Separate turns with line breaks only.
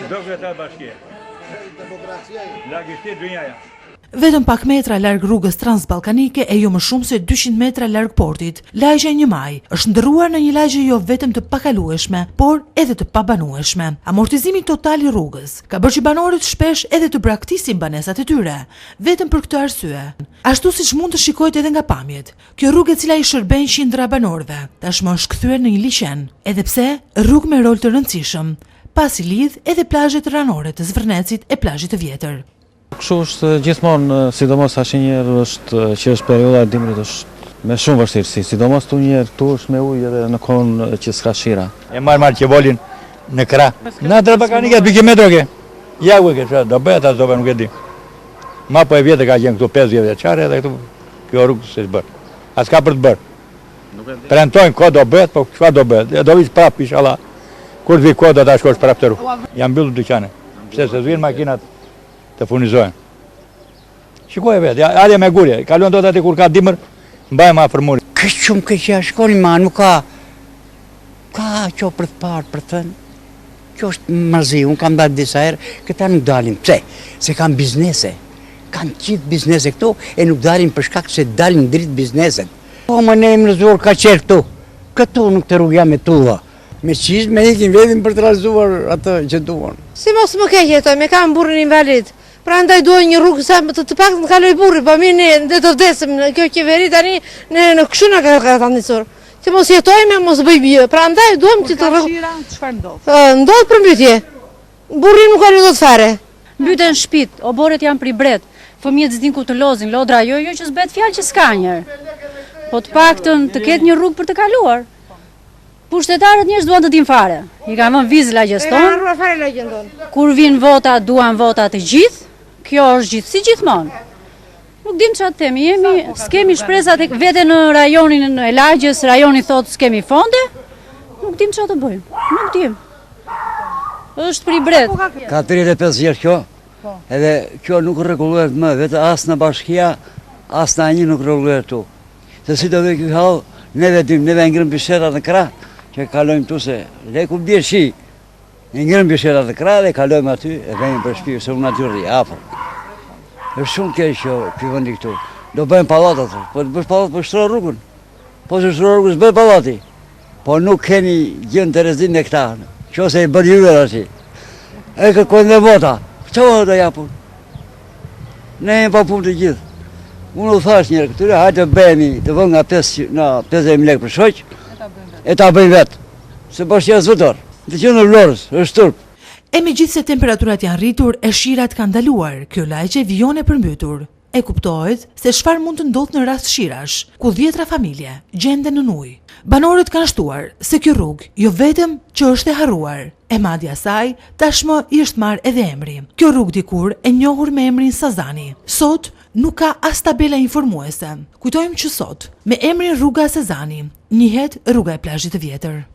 Do kryetar bashkie. Lagështi dynjaja.
Vetëm pak metra larg rrugës transballkanike e jo më shumë se 200 metra larg portit, lagja 1 Maj është ndërruar në një lagje jo vetëm të pakalueshme, por edhe të pabanueshme. Amortizimi total I rrugës ka bërë që banorët shpesh edhe të braktisin banesat e tyre, vetëm për këtë arsye. Ashtu siç mund të shikohet edhe nga pamjet, kjo rrugë e cila I shërben qindra banorëve, tashmë është kthyer në një liçen, edhe pse rrugë me rol të rëndësishëm, pasi lidh edhe plazhet ranore të Zvërnecit e plazhit të vjetër.
Kështu është gjithmonë, sidomos tash njerë është që është perioda e dimrit është me shumë vështirësi, sidomos tu njerë këtu është me ujë edhe në kohën që s'ka shira.
E marr që volin në krah. Na transballkanike 2 kilometra ke. Ja u ke çfarë do bëhet as do nuk e di. Ma po e vjetë ka qenë këtu 50 vjeçare edhe këtu kjo rrugë s'e bën. As ka për të bërë. Premtojnë ko do bëhet, po çfarë do bëhet? Do vish prap inshallah. Kur vi ko do ta shkosh prap të rrugë. Jam mbyllur dyqane. Pse se vjen makinat të furnizojnë. Shikoj vetë, arja me gurje, kalon do të ati kur ka dimër, mbaj ma fërmuri.
Kështë shumë këtë që shkoni ma, nuk ka që për të parë, për të thënë. Kjo është mërzi, unë kam dalë disa herë, këta nuk dalim. Pse? Se kam biznese. Kanë qitë biznese këtu, e nuk dalim për shkak se dalim dritë bizneset. Po më ne më rëzuar ka qërë këtu. Këtu nuk të rrugja me tulla. Me qizë me ikin vedin për të realizuar atë që duon.
Si mos më keq jetoj, me kam burrin invalid. Pra ndaj duhet një rrugë sa të pak të kaloj burri, po mi ne të vdesim në kjo qeveri tani në kështu na ka ta nisur. Që mos jetojmë, mos bëj bie. Pra ndaj duhem që të
Shira, çfarë ndodh?
Ndodh përmbytje. Burri nuk ka lidhur fare.
Mbyten shtëpit, oborret janë pribret. Fëmijët s'din ku të lozin, lodra jo që s'bet fjalë që s'ka njerë. Po të paktën të ketë një rrugë për të kaluar. Pushtetarët njerëz duan të dinë fare. I kanë vënë vizë lagjes tonë. Kur vin vota, duan vota të gjithë. Kjo është gjithë si gjithmonë. Nuk dim çfarë themi, s'kemi shpresa tek vete në rajonin e lagjes, rajoni thotë s'kemi fonde. Nuk dim çfarë të bëjmë. Nuk dim. Është pribret.
Ka 35 vjet kjo. Edhe kjo nuk rregullohet më, vetë as në bashkia, as në një nuk rregullohet tu. Se si do vë ky hall, neve ngrëm bishetat në krah. Që kalojmë tu se leku bje shi, e ngrëm bishetat të krah dhe kalojmë aty e vejmë për shpijë, se unë natyrë i afër. është shumë keq që vendi këtu. Do bëjmë pallat atë, po të bësh pallat po shtro rrugën. Po të shtro rrugën s'bën pallati. Po nuk keni gjën të rrezinë këta. Qose i bën hyrë aty. E kërkojnë dhe vota. Çfarë do japun? Ne jemi pa punë të gjithë. Unë u thash njërë këtyre, hajtë të bëhemi të vënë nga 50.000 lekë për shoq, e ta bëjmë vetë, se bashkja zvëtor, të që në Vlorës, është turp.
E me gjithë se temperaturat janë rritur, e shirat kanë daluar, kjo lagje vijon e përmbytur. E kuptohet se çfarë mund të ndodhë në rast shirash, ku 10 familje gjenden në ujë. Banorët kanë shtuar se kjo rrugë jo vetëm që është e harruar, e madje asaj tashmë I është marrë edhe emri. Kjo rrugë dikur e njohur me emrin Sazani. Sot nuk ka as tabela informuese. Kujtojmë që sot, me emrin rruga Sazani, njihet rruga e plazhit të vjetër.